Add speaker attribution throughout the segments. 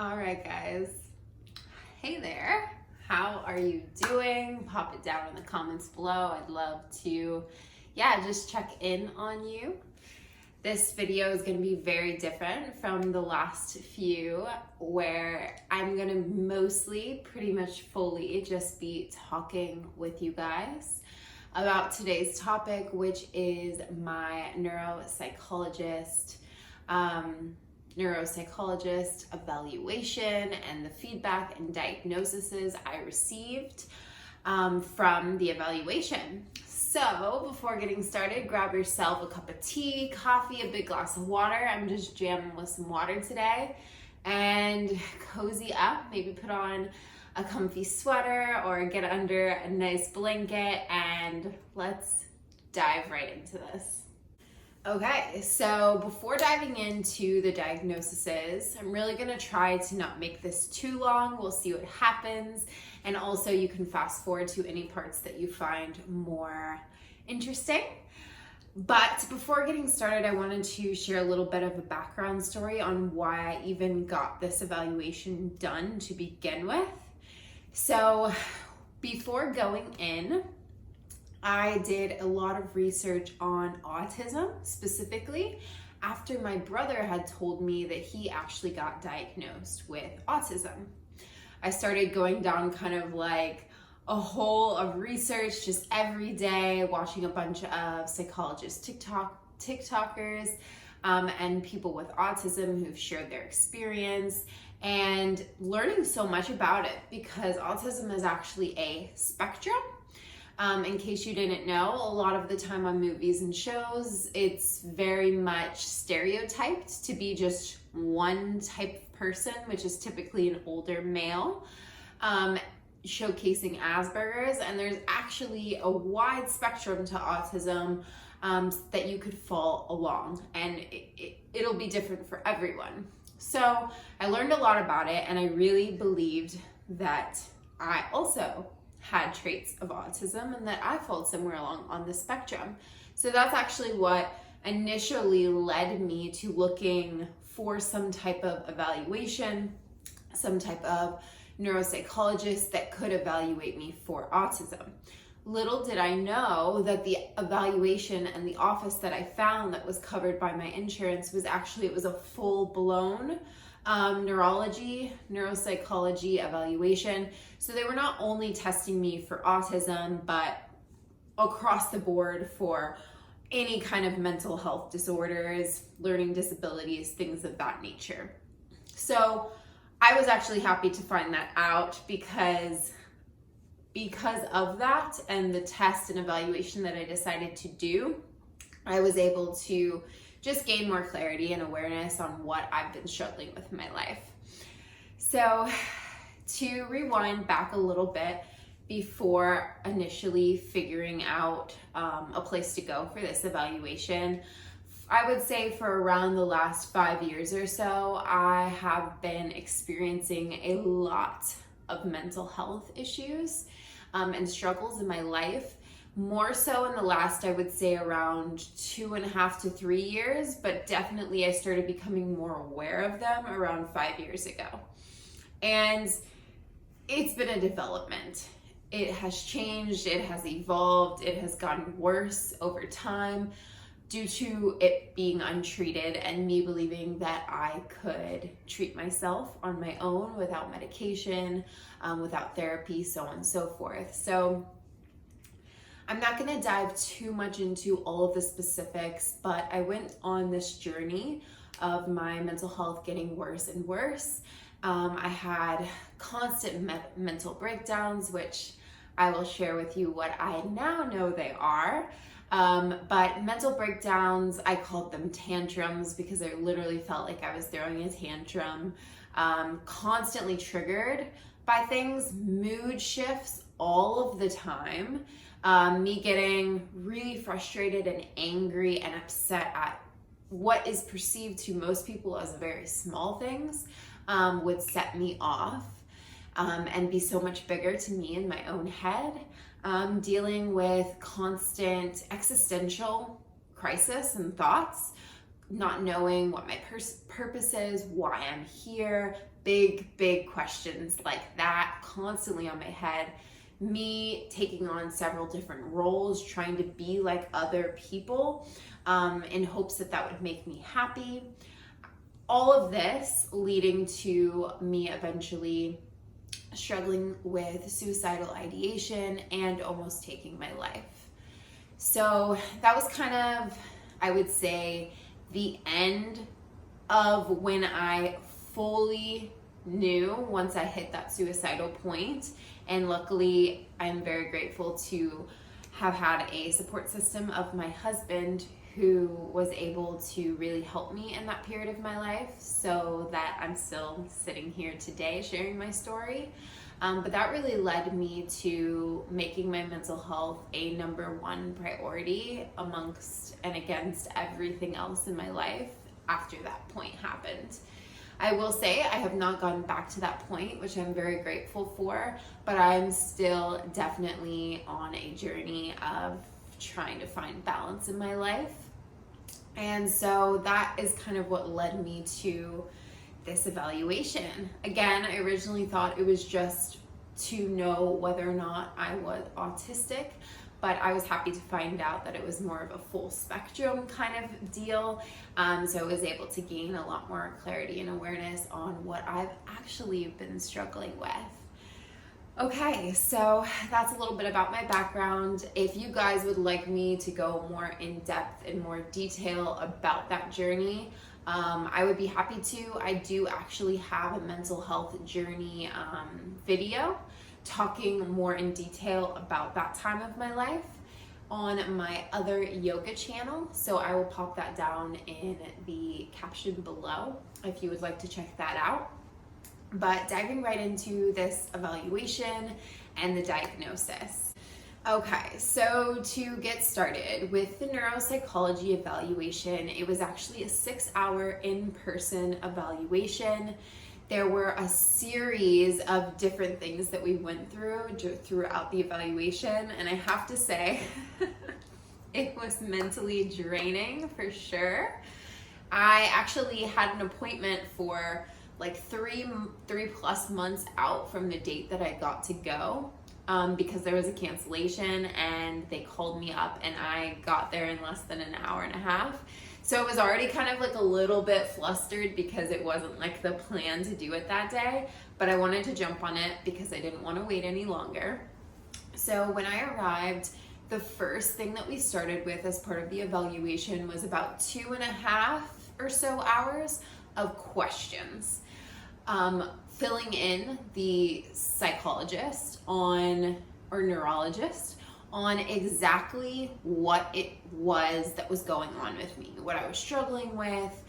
Speaker 1: All right, guys. Hey there. How are you doing? Pop it down in the comments below. I'd love to, just check in on you. This video is going to be very different from the last few, where I'm going to mostly, pretty much fully, just be talking with you guys about today's topic, which is my neuropsychologist evaluation and the feedback and diagnoses I received from the evaluation. So before getting started, grab yourself a cup of tea, coffee, a big glass of water. I'm just jamming with some water today, and cozy up. Maybe put on a comfy sweater or get under a nice blanket, and let's dive right into this. Okay, so before diving into the diagnoses, I'm really gonna try to not make this too long. We'll see what happens. And also you can fast forward to any parts that you find more interesting. But before getting started, I wanted to share a little bit of a background story on why I even got this evaluation done to begin with. So before going in, I did a lot of research on autism, specifically after my brother had told me that he actually got diagnosed with autism. I started going down kind of like a hole of research just every day, watching a bunch of psychologists, TikTokers, and people with autism who've shared their experience, and learning so much about it, because autism is actually a spectrum. In case you didn't know, a lot of the time on movies and shows, it's very much stereotyped to be just one type of person, which is typically an older male, showcasing Asperger's. And there's actually a wide spectrum to autism that you could fall along, and it'll be different for everyone. So I learned a lot about it, and I really believed that I also had traits of autism and that I felt somewhere along on the spectrum. So that's actually what initially led me to looking for some type of evaluation, some type of neuropsychologist that could evaluate me for autism. Little did I know that the evaluation and the office that I found that was covered by my insurance was actually, it was a full-blown neuropsychology evaluation. So they were not only testing me for autism, but across the board for any kind of mental health disorders, learning disabilities, things of that nature. So I was actually happy to find that out, because of that and the test and evaluation that I decided to do, I was able to just gain more clarity and awareness on what I've been struggling with in my life. So to rewind back a little bit, before initially figuring out a place to go for this evaluation, I would say for around the last 5 years or so, I have been experiencing a lot of mental health issues and struggles in my life. More so in the last, I would say, around 2.5 to 3 years, but definitely I started becoming more aware of them around 5 years ago. And it's been a development. It has changed, it has evolved, it has gotten worse over time due to it being untreated and me believing that I could treat myself on my own without medication, without therapy, so on and so forth. So I'm not going to dive too much into all of the specifics, but I went on this journey of my mental health getting worse and worse. I had constant mental breakdowns, which I will share with you what I now know they are. But mental breakdowns, I called them tantrums because I literally felt like I was throwing a tantrum, constantly triggered by things, mood shifts all of the time. Me getting really frustrated and angry and upset at what is perceived to most people as very small things would set me off and be so much bigger to me in my own head. Dealing with constant existential crisis and thoughts, not knowing what my purpose is, why I'm here, big questions like that constantly on my head. Me taking on several different roles, trying to be like other people in hopes that that would make me happy. All of this leading to me eventually struggling with suicidal ideation and almost taking my life. So that was kind of, I would say, the end of when I fully knew once I hit that suicidal point. And luckily, I'm very grateful to have had a support system of my husband who was able to really help me in that period of my life, so that I'm still sitting here today sharing my story. But that really led me to making my mental health a #1 priority amongst and against everything else in my life after that point happened. I will say I have not gone back to that point, which I'm very grateful for, but I'm still definitely on a journey of trying to find balance in my life. And so that is kind of what led me to this evaluation. Again, I originally thought it was just to know whether or not I was autistic, but I was happy to find out that it was more of a full spectrum kind of deal. So I was able to gain a lot more clarity and awareness on what I've actually been struggling with. Okay, so that's a little bit about my background. If you guys would like me to go more in depth and more detail about that journey, I would be happy to. I do actually have a mental health journey video talking more in detail about that time of my life on my other yoga channel. So I will pop that down in the caption below if you would like to check that out. But diving right into this evaluation and the diagnosis. Okay, so to get started with the neuropsychology evaluation, it was actually a 6-hour in-person evaluation. There were a series of different things that we went throughout the evaluation, and I have to say, it was mentally draining for sure. I actually had an appointment for like three plus months out from the date that I got to go, because there was a cancellation and they called me up and I got there in less than an hour and a half. So it was already kind of like a little bit flustered because it wasn't like the plan to do it that day, but I wanted to jump on it because I didn't want to wait any longer. So when I arrived, the first thing that we started with as part of the evaluation was about 2.5 or so hours of questions. Filling in the psychologist or neurologist on exactly what it was that was going on with me, what I was struggling with,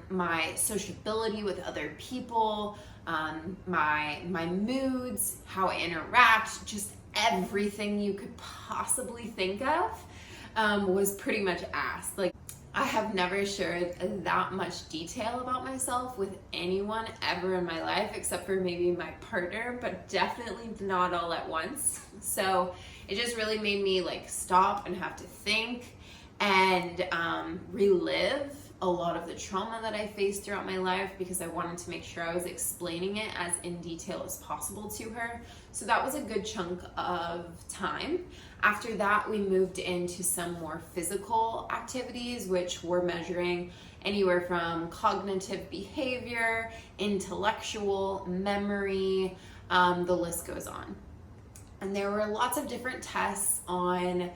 Speaker 1: my sociability with other people, my moods, how I interact, just everything you could possibly think of was pretty much asked. Like, I have never shared that much detail about myself with anyone ever in my life, except for maybe my partner, but definitely not all at once. So it just really made me like stop and have to think and relive a lot of the trauma that I faced throughout my life, because I wanted to make sure I was explaining it as in detail as possible to her. So that was a good chunk of time. After that, we moved into some more physical activities, which were measuring anywhere from cognitive behavior, intellectual, memory, the list goes on. And there were lots of different tests on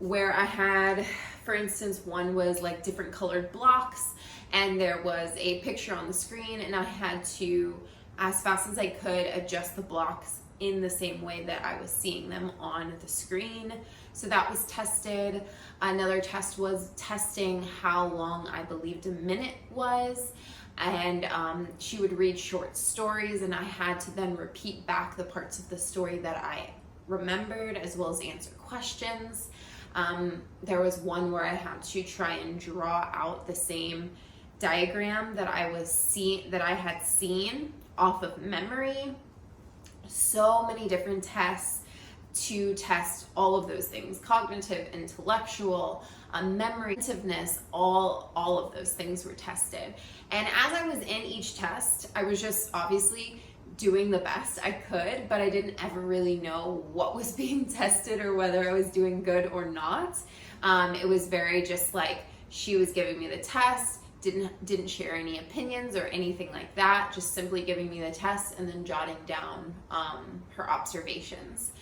Speaker 1: where I had, for instance, one was like different colored blocks, and there was a picture on the screen, and I had to, as fast as I could, adjust the blocks in the same way that I was seeing them on the screen. So that was tested. Another test was testing how long I believed a minute was. And she would read short stories, and I had to then repeat back the parts of the story that I remembered, as well as answer questions. There was one where I had to try and draw out the same diagram that I had seen off of memory. So many different tests to test all of those things: cognitive, intellectual, memory, attentiveness, all of those things were tested. And as I was in each test, I was just obviously doing the best I could, but I didn't ever really know what was being tested or whether I was doing good or not. It was very just like she was giving me the test, didn't share any opinions or anything like that, just simply giving me the test and then jotting down her observations.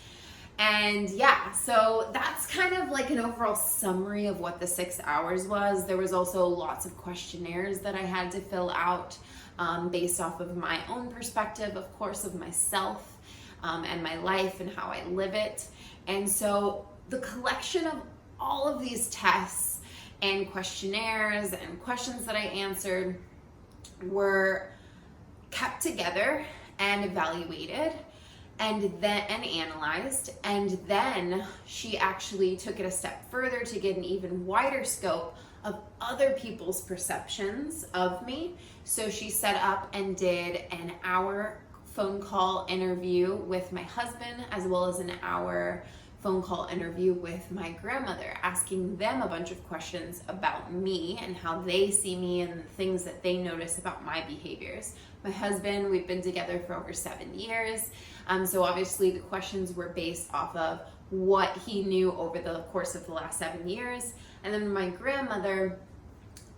Speaker 1: And yeah, so that's kind of like an overall summary of what the 6 hours was. There was also lots of questionnaires that I had to fill out based off of my own perspective, of course, of myself and my life and how I live it. And so the collection of all of these tests and questionnaires and questions that I answered were kept together and evaluated and analyzed, and then she actually took it a step further to get an even wider scope of other people's perceptions of me. So she set up and did an hour phone call interview with my husband, as well as an hour phone call interview with my grandmother, asking them a bunch of questions about me and how they see me and the things that they notice about my behaviors. My husband, we've been together for over 7 years. So obviously the questions were based off of what he knew over the course of the last 7 years. And then my grandmother,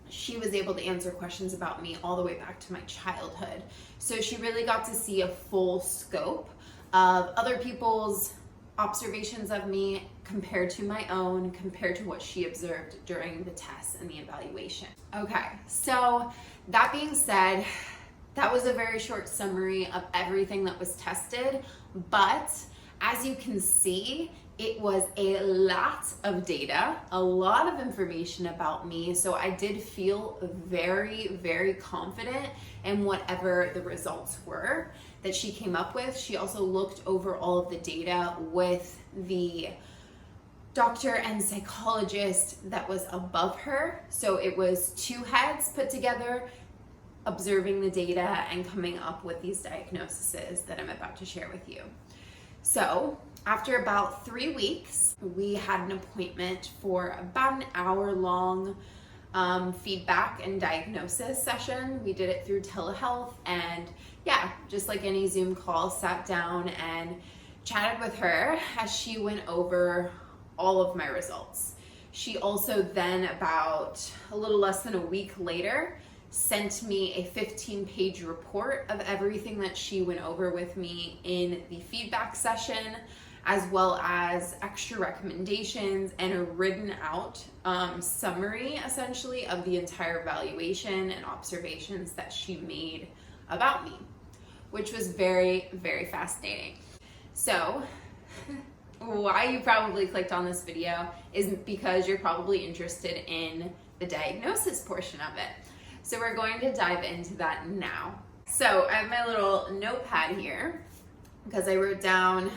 Speaker 1: she was able to answer questions about me all the way back to my childhood. So she really got to see a full scope of other people's observations of me compared to my own, compared to what she observed during the test and the evaluation. Okay, so that being said, that was a very short summary of everything that was tested, but as you can see, it was a lot of data, a lot of information about me, so I did feel very, very confident in whatever the results were that she came up with. She also looked over all of the data with the doctor and psychologist that was above her. So it was two heads put together, observing the data and coming up with these diagnoses that I'm about to share with you. So after about 3 weeks, we had an appointment for about an hour-long feedback and diagnosis session. We did it through telehealth, and yeah, just like any Zoom call, sat down and chatted with her as she went over all of my results. She also then, about a little less than a week later, sent me a 15-page report of everything that she went over with me in the feedback session, as well as extra recommendations and a written out summary, essentially, of the entire evaluation and observations that she made about me, which was very, very fascinating. So why you probably clicked on this video is because you're probably interested in the diagnosis portion of it. So we're going to dive into that now. So I have my little notepad here because I wrote down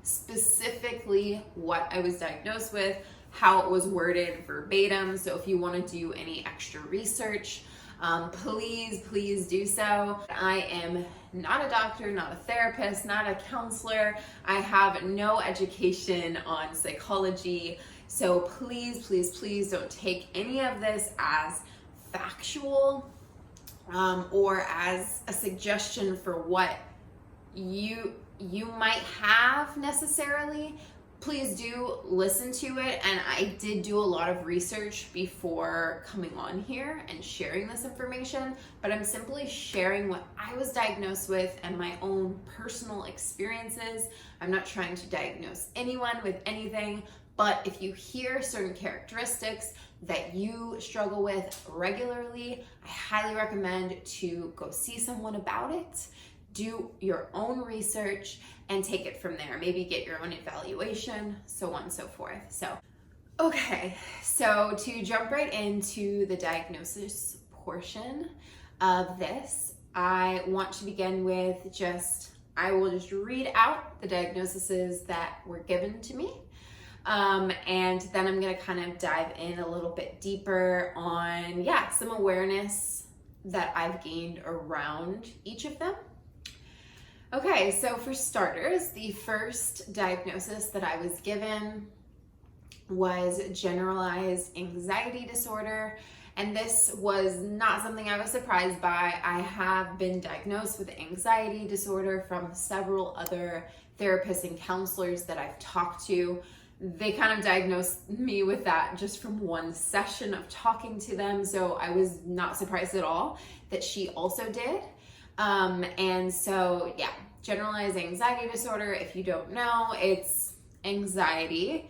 Speaker 1: specifically what I was diagnosed with, how it was worded verbatim. So if you want to do any extra research, please do so. I am not a doctor, not a therapist, not a counselor. I have no education on psychology. So please don't take any of this as factual or as a suggestion for what you might have necessarily. Please do listen to it, and I did do a lot of research before coming on here and sharing this information, but I'm simply sharing what I was diagnosed with and my own personal experiences. I'm not trying to diagnose anyone with anything, but if you hear certain characteristics that you struggle with regularly, I highly recommend to go see someone about it, do your own research, and take it from there. Maybe get your own evaluation, so on and so forth. So, okay, so to jump right into the diagnosis portion of this, I want to begin with I will just read out the diagnoses that were given to me. And then I'm gonna kind of dive in a little bit deeper on, some awareness that I've gained around each of them. Okay, so for starters, the first diagnosis that I was given was generalized anxiety disorder. And this was not something I was surprised by. I have been diagnosed with anxiety disorder from several other therapists and counselors that I've talked to. They kind of diagnosed me with that just from one session of talking to them. So I was not surprised at all that she also did. And so, yeah, generalized anxiety disorder, if you don't know, it's anxiety.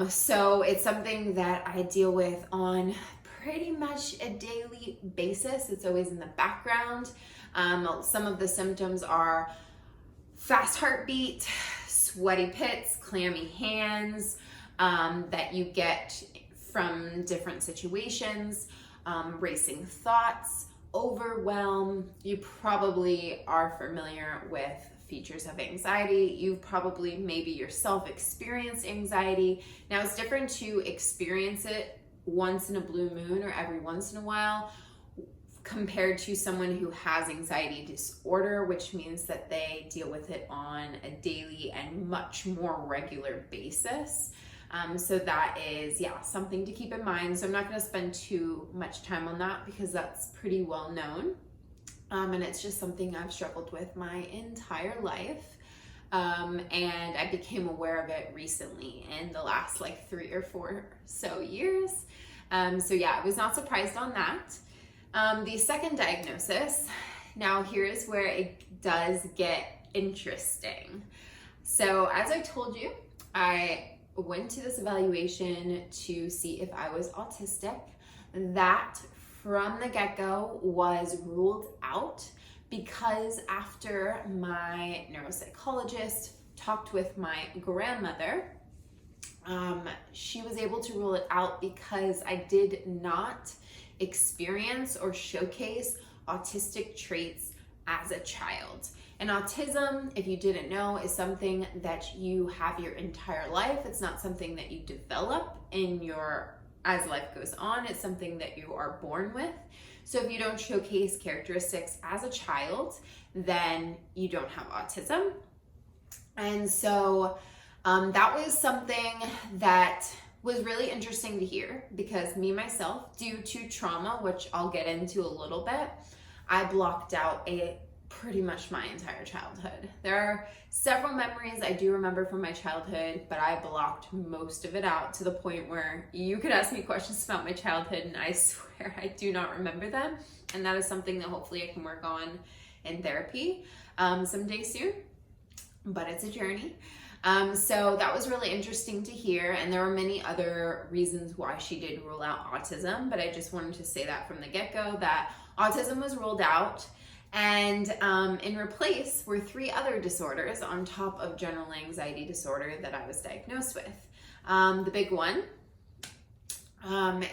Speaker 1: So it's something that I deal with on pretty much a daily basis. It's always in the background. Some of the symptoms are fast heartbeat, sweaty pits, clammy hands, that you get from different situations, racing thoughts, overwhelm. You probably are familiar with features of anxiety. You've probably maybe yourself experienced anxiety. Now it's different to experience it once in a blue moon or every once in a while compared to someone who has anxiety disorder, which means that they deal with it on a daily and much more regular basis. So that is, something to keep in mind. So I'm not going to spend too much time on that because that's pretty well known. And it's just something I've struggled with my entire life. And I became aware of it recently in the last 3 or 4 so years. I was not surprised on that. The second diagnosis, now here's where it does get interesting. So as I told you, I went to this evaluation to see if I was autistic. That from the get-go was ruled out because after my neuropsychologist talked with my grandmother, she was able to rule it out because I did not experience or showcase autistic traits as a child. And autism, if you didn't know, is something that you have your entire life. It's not something that you develop as life goes on. It's something that you are born with. So if you don't showcase characteristics as a child, then you don't have autism. And so that was something that was really interesting to hear because me, myself, due to trauma, which I'll get into a little bit, I blocked out pretty much my entire childhood. There are several memories I do remember from my childhood, but I blocked most of it out to the point where you could ask me questions about my childhood and I swear I do not remember them. And that is something that hopefully I can work on in therapy someday soon, but it's a journey. So that was really interesting to hear. And there were many other reasons why she did rule out autism, but I just wanted to say that from the get-go that autism was ruled out. And in replace were 3 other disorders on top of general anxiety disorder that I was diagnosed with. The big one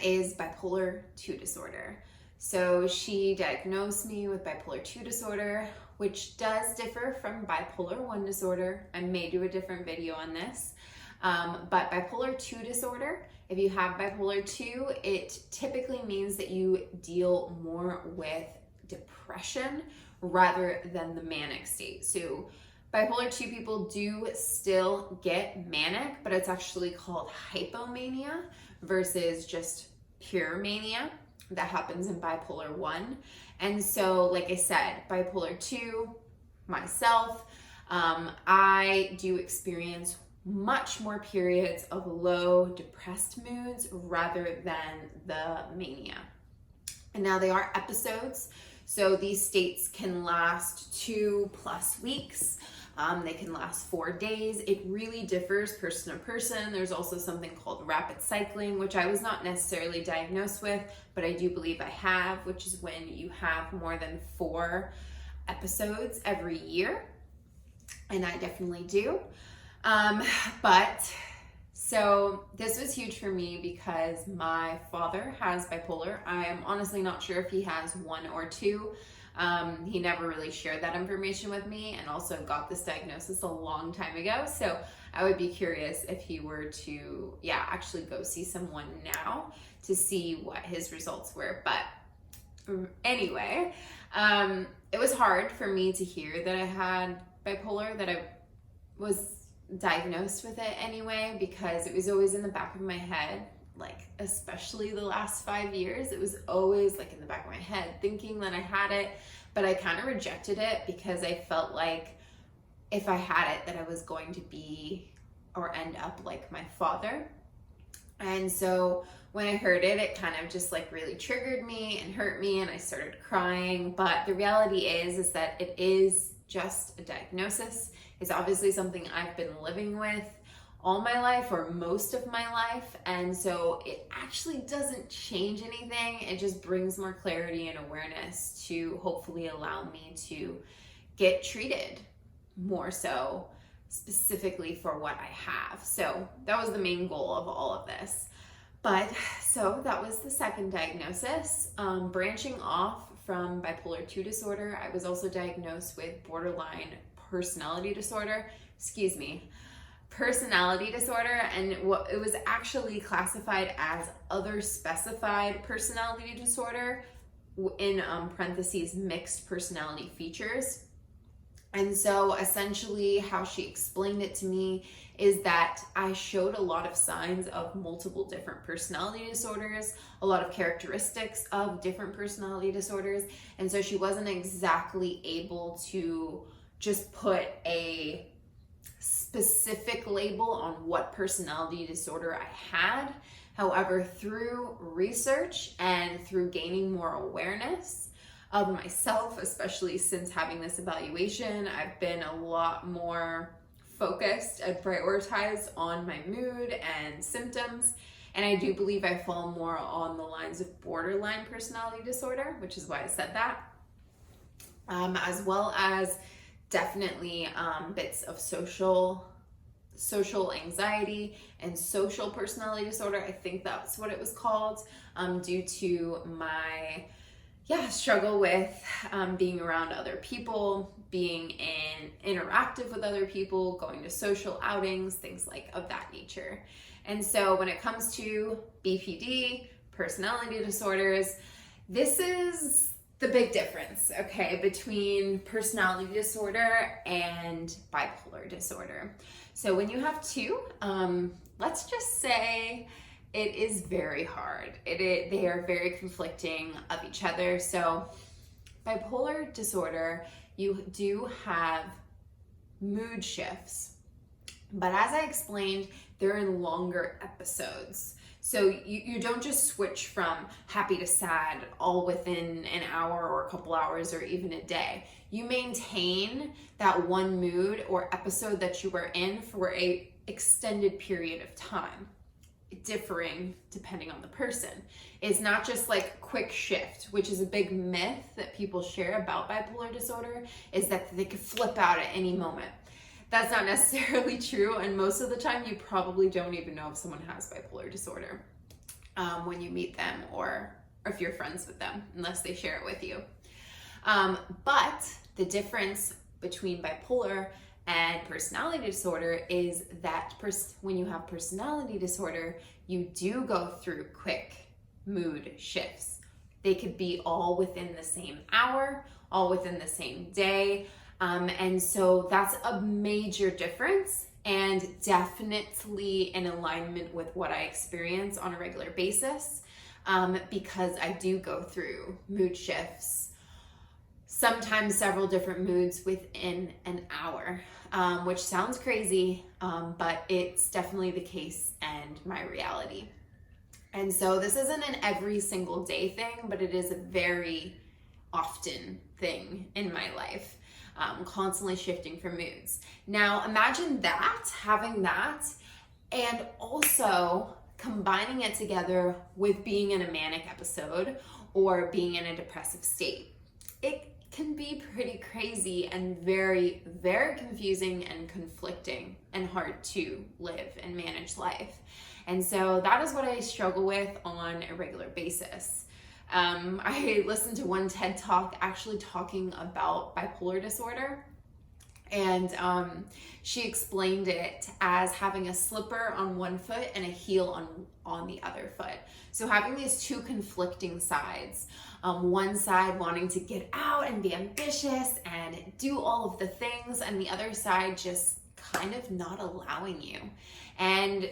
Speaker 1: is bipolar 2 disorder. So she diagnosed me with bipolar 2 disorder, which does differ from bipolar 1 disorder. I may do a different video on this. But bipolar 2 disorder, if you have bipolar 2, it typically means that you deal more with depression rather than the manic state. So bipolar 2 people do still get manic, but it's actually called hypomania versus just pure mania that happens in bipolar 1. And so, like I said, bipolar 2, myself, I do experience much more periods of low depressed moods rather than the mania. And now they are episodes. So these states can last 2+ weeks. They can last 4 days. It really differs person to person. There's also something called rapid cycling, which I was not necessarily diagnosed with, but I do believe I have, which is when you have more than 4 episodes every year. And I definitely do. So this was huge for me because my father has bipolar. I am honestly not sure if he has 1 or 2. He never really shared that information with me and also got this diagnosis a long time ago. So I would be curious if he were to, actually go see someone now to see what his results were. But anyway, it was hard for me to hear that I had bipolar, that I was diagnosed with it anyway, because it was always in the back of my head, like especially the last 5 years. It was always like in the back of my head thinking that I had it, but I kind of rejected it because I felt like if I had it that I was going to be or end up like my father. And so when I heard it, it kind of just like really triggered me and hurt me, and I started crying. But the reality is that it is just a diagnosis. It's obviously something I've been living with all my life, or most of my life, and so it actually doesn't change anything. It just brings more clarity and awareness to hopefully allow me to get treated more so specifically for what I have. So that was the main goal of all of this. But so that was the second diagnosis. Branching off from bipolar 2 disorder, I was also diagnosed with borderline personality disorder, personality disorder, and it was actually classified as other specified personality disorder, in parentheses, mixed personality features. And so essentially how she explained it to me is that I showed a lot of signs of multiple different personality disorders, a lot of characteristics of different personality disorders. And so she wasn't exactly able to just put a specific label on what personality disorder I had. However, through research and through gaining more awareness of myself, especially since having this evaluation, I've been a lot more focused and prioritized on my mood and symptoms. And I do believe I fall more on the lines of borderline personality disorder, which is why I said that, as well as definitely bits of social anxiety and social personality disorder. I think that's what it was called, due to my struggle with being around other people, being interactive with other people, going to social outings, things like of that nature. And so when it comes to BPD, personality disorders, this is the big difference, okay, between personality disorder and bipolar disorder. So when you have two, let's just say it is very hard. They are very conflicting of each other. So bipolar disorder, you do have mood shifts, but as I explained, they're in longer episodes. So you don't just switch from happy to sad all within an hour or a couple hours or even a day. You maintain that one mood or episode that you were in for a extended period of time, differing depending on the person. It's not just like quick shift, which is a big myth that people share about bipolar disorder, is that they could flip out at any moment. That's not necessarily true, and most of the time you probably don't even know if someone has bipolar disorder when you meet them, or if you're friends with them, unless they share it with you. But the difference between bipolar and personality disorder is that when you have personality disorder, you do go through quick mood shifts. They could be all within the same hour, all within the same day. And so that's a major difference, and definitely in alignment with what I experience on a regular basis, because I do go through mood shifts, sometimes several different moods within an hour, which sounds crazy, but it's definitely the case and my reality. And so this isn't an every single day thing, but it is a very often thing in my life. Constantly shifting for moods. Now imagine that, having that, and also combining it together with being in a manic episode or being in a depressive state. It can be pretty crazy and very, very confusing and conflicting and hard to live and manage life. And so that is what I struggle with on a regular basis. I listened to one TED Talk actually talking about bipolar disorder, and she explained it as having a slipper on one foot and a heel on the other foot. So having these two conflicting sides, one side wanting to get out and be ambitious and do all of the things, and the other side just kind of not allowing you. And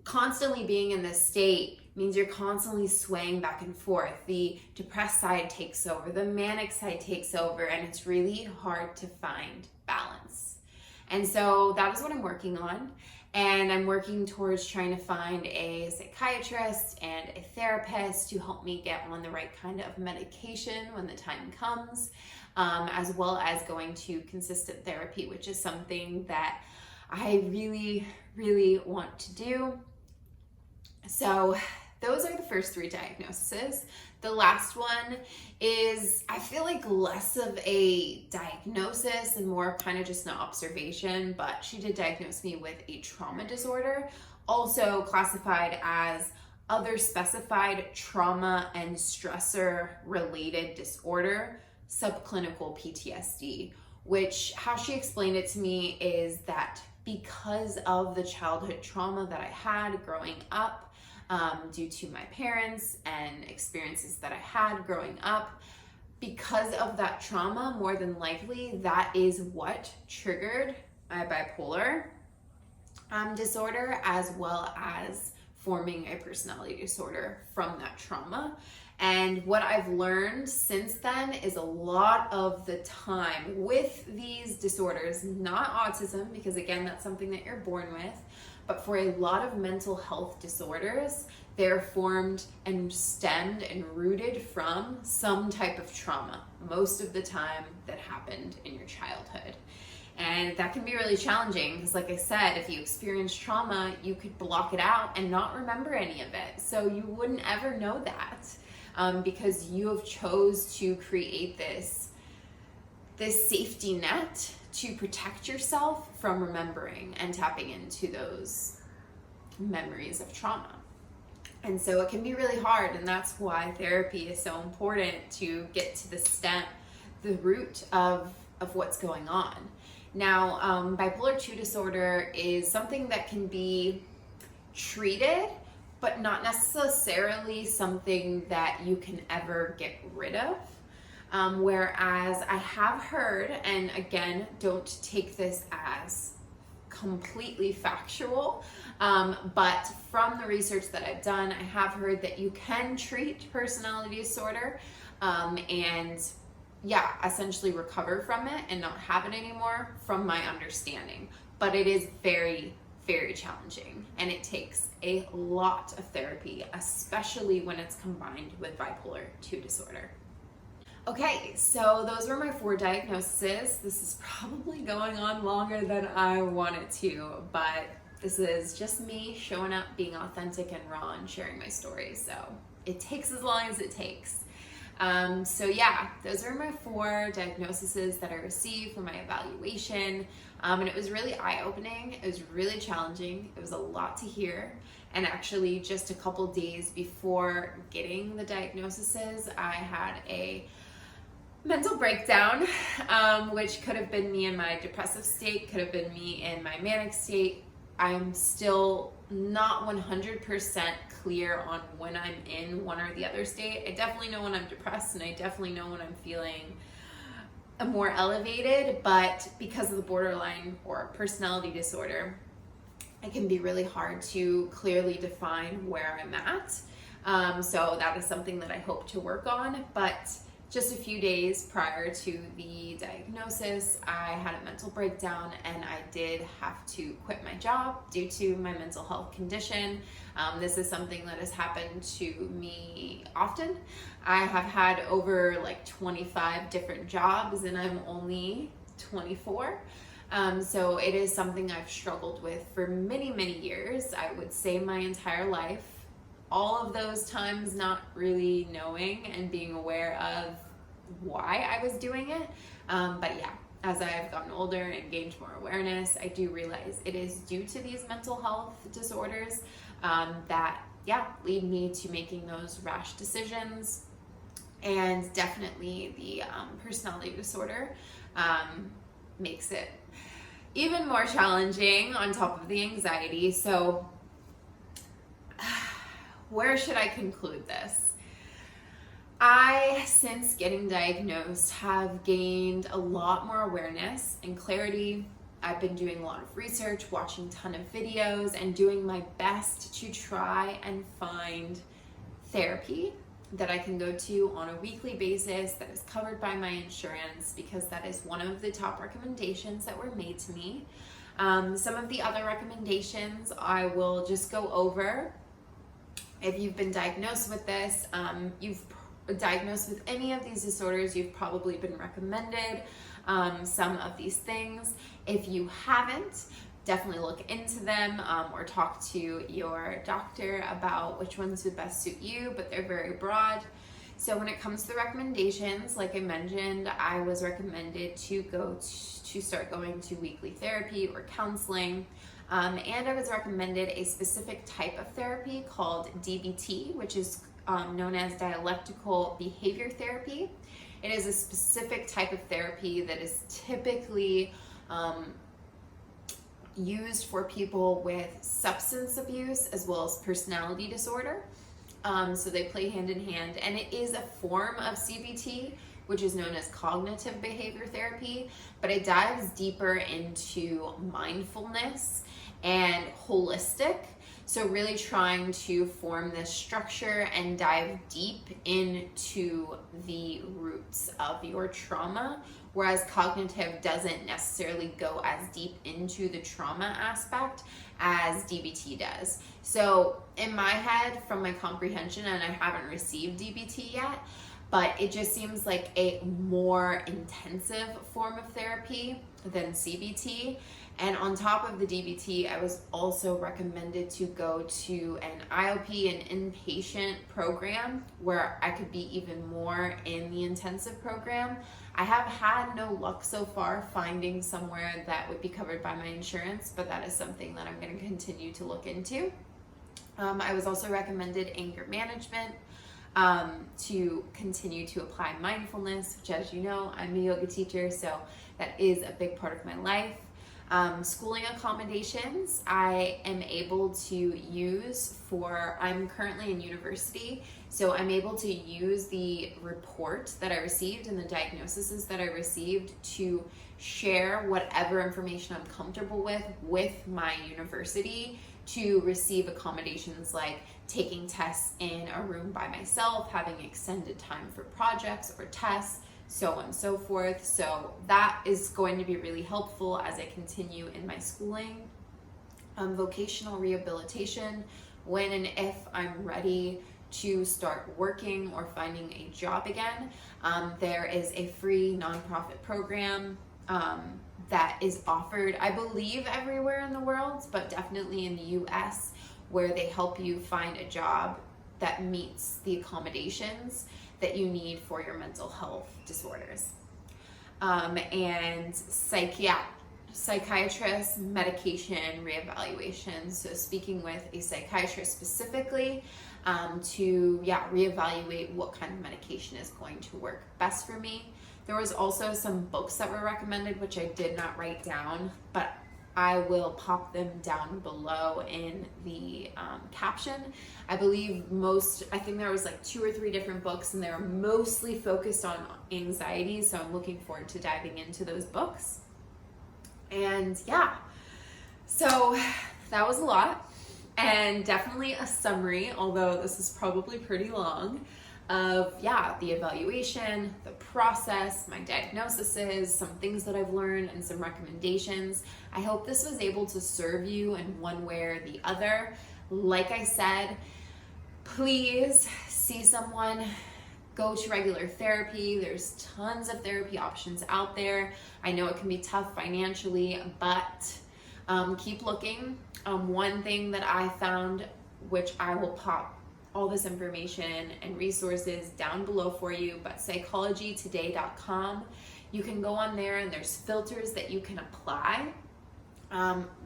Speaker 1: constantly being in this state means you're constantly swaying back and forth. The depressed side takes over, the manic side takes over, and it's really hard to find balance. And so that is what I'm working on. And I'm working towards trying to find a psychiatrist and a therapist to help me get on the right kind of medication when the time comes, as well as going to consistent therapy, which is something that I really, really want to do. So those are the first 3 diagnoses. The last one is, I feel like, less of a diagnosis and more kind of just an observation, but she did diagnose me with a trauma disorder, also classified as other specified trauma and stressor related disorder, subclinical PTSD, which, how she explained it to me is that because of the childhood trauma that I had growing up, due to my parents and experiences that I had growing up, because of that trauma, more than likely, that is what triggered my bipolar disorder, as well as forming a personality disorder from that trauma. And what I've learned since then is a lot of the time with these disorders, not autism, because again, that's something that you're born with, but for a lot of mental health disorders, they're formed and stemmed and rooted from some type of trauma, most of the time that happened in your childhood. And that can be really challenging because, like I said, if you experience trauma, you could block it out and not remember any of it. So you wouldn't ever know that because you have chose to create this safety net to protect yourself from remembering and tapping into those memories of trauma. And so it can be really hard, and that's why therapy is so important, to get to the root of what's going on. Now, bipolar 2 disorder is something that can be treated, but not necessarily something that you can ever get rid of. Whereas I have heard, and again, don't take this as completely factual, but from the research that I've done, I have heard that you can treat personality disorder and essentially recover from it and not have it anymore, from my understanding. But it is very, very challenging, and it takes a lot of therapy, especially when it's combined with bipolar 2 disorder. Okay, so those were my 4 diagnoses. This is probably going on longer than I want it to, but this is just me showing up, being authentic and raw, and sharing my story. So it takes as long as it takes. Those are my 4 diagnoses that I received for my evaluation. And it was really eye-opening. It was really challenging. It was a lot to hear. And actually, just a couple days before getting the diagnoses, I had a mental breakdown, which could have been me in my depressive state, could have been me in my manic state. I'm still not 100% clear on when I'm in one or the other state. I definitely know when I'm depressed, and I definitely know when I'm feeling more elevated, but because of the borderline or personality disorder, it can be really hard to clearly define where I'm at. So that is something that I hope to work on. But just a few days prior to the diagnosis, I had a mental breakdown, and I did have to quit my job due to my mental health condition. This is something that has happened to me often. I have had over 25 different jobs, and I'm only 24. So it is something I've struggled with for many, many years. I would say my entire life. All of those times not really knowing and being aware of why I was doing it. As I've gotten older and gained more awareness, I do realize it is due to these mental health disorders that lead me to making those rash decisions. And definitely the personality disorder makes it even more challenging on top of the anxiety. So where should I conclude this? I, since getting diagnosed, have gained a lot more awareness and clarity I've been doing a lot of research, watching a ton of videos, and doing my best to try and find therapy that I can go to on a weekly basis that is covered by my insurance, because that is one of the top recommendations that were made to me. Some of the other recommendations I will just go over. If you've been diagnosed with this, you've diagnosed with any of these disorders, you've probably been recommended some of these things. If you haven't, definitely look into them or talk to your doctor about which ones would best suit you, but they're very broad. So when it comes to the recommendations, like I mentioned, I was recommended to start going to weekly therapy or counseling. And I was recommended a specific type of therapy called DBT, which is known as dialectical behavior therapy. It is a specific type of therapy that is typically used for people with substance abuse as well as personality disorder. So they play hand in hand, and it is a form of CBT, which is known as cognitive behavior therapy, but it dives deeper into mindfulness and holistic. So really trying to form this structure and dive deep into the roots of your trauma, whereas cognitive doesn't necessarily go as deep into the trauma aspect as DBT does. So in my head, from my comprehension, and I haven't received DBT yet, but it just seems like a more intensive form of therapy than CBT. And on top of the DBT, I was also recommended to go to an IOP, an inpatient program, where I could be even more in the intensive program. I have had no luck so far finding somewhere that would be covered by my insurance, but that is something that I'm going to continue to look into. I was also recommended anger management, to continue to apply mindfulness, which, as you know, I'm a yoga teacher, so that is a big part of my life. Schooling accommodations I am able to use I'm currently in university, so I'm able to use the report that I received and the diagnoses that I received to share whatever information I'm comfortable with my university, to receive accommodations like taking tests in a room by myself, having extended time for projects or tests, so on and so forth. So that is going to be really helpful as I continue in my schooling. Vocational rehabilitation, when and if I'm ready to start working or finding a job again. There is a free nonprofit program that is offered, I believe, everywhere in the world, but definitely in the US, where they help you find a job that meets the accommodations that you need for your mental health disorders. And psychiatrist medication reevaluation. So speaking with a psychiatrist specifically to reevaluate what kind of medication is going to work best for me. There was also some books that were recommended, which I did not write down, but I will pop them down below in the caption. I think there was like 2 or 3 different books, and they were mostly focused on anxiety, so I'm looking forward to diving into those books. And yeah, so that was a lot, and definitely a summary, although this is probably pretty long, of the evaluation, the process, my diagnoses, some things that I've learned, and some recommendations. I hope this was able to serve you in one way or the other. Like I said, please see someone, go to regular therapy. There's tons of therapy options out there. I know it can be tough financially, but keep looking. One thing that I found, which I will pop all this information and resources down below for you, but psychologytoday.com, you can go on there and there's filters that you can apply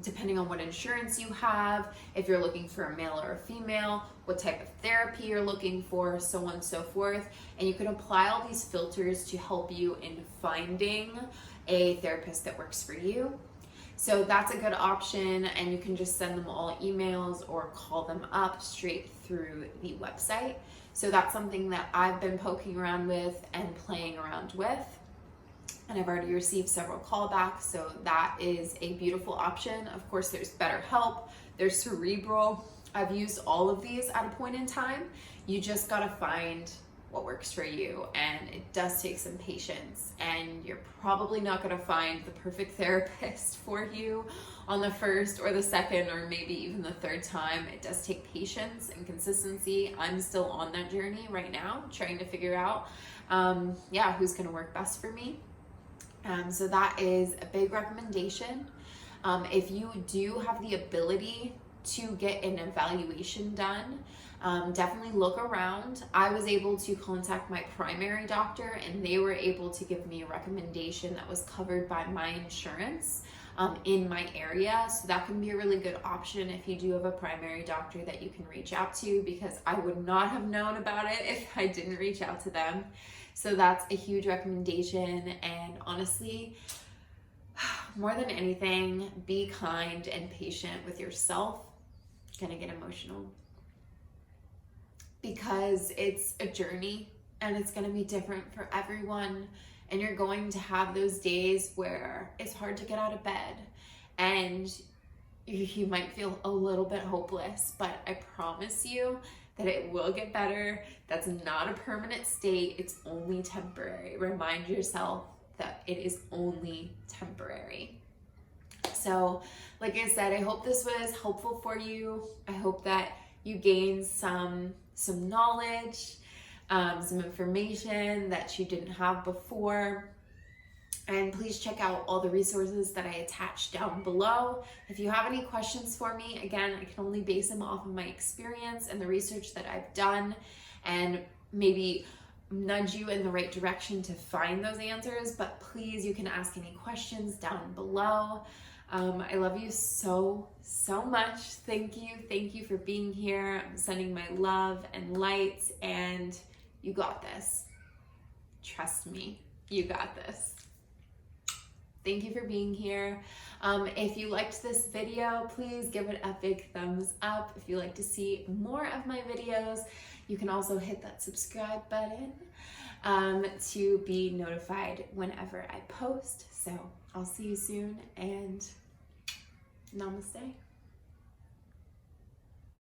Speaker 1: depending on what insurance you have, if you're looking for a male or a female, what type of therapy you're looking for, so on and so forth. And you can apply all these filters to help you in finding a therapist that works for you. So that's a good option, and you can just send them all emails or call them up straight through the website. So that's something that I've been poking around with and playing around with. and I've already received several callbacks, so that is a beautiful option. Of course, there's BetterHelp, there's Cerebral. I've used all of these at a point in time. You just gotta find what works for you, and it does take some patience, and you're probably not gonna find the perfect therapist for you on the first or the second or maybe even the third time. It does take patience and consistency. I'm still on that journey right now, trying to figure out who's gonna work best for me. So that is a big recommendation. If you do have the ability to get an evaluation done, definitely look around. I was able to contact my primary doctor, and they were able to give me a recommendation that was covered by my insurance in my area. So that can be a really good option if you do have a primary doctor that you can reach out to, because I would not have known about it if I didn't reach out to them. So that's a huge recommendation. And honestly, more than anything, be kind and patient with yourself. Gonna get emotional because it's a journey and it's gonna be different for everyone. And you're going to have those days where it's hard to get out of bed and you might feel a little bit hopeless, but I promise you that it will get better. That's not a permanent state. It's only temporary. Remind yourself that it is only temporary. So, like I said, I hope this was helpful for you. I hope that you gained some knowledge, some information that you didn't have before. And please check out all the resources that I attached down below. If you have any questions for me, again, I can only base them off of my experience and the research that I've done, and maybe nudge you in the right direction to find those answers. But please, you can ask any questions down below. I love you so much. Thank you for being here. I'm sending my love and light, and you got this. Trust me, you got this. Thank you for being here. If you liked this video, please give it a big thumbs up. If you like to see more of my videos, you can also hit that subscribe button to be notified whenever I post. So I'll see you soon, and namaste.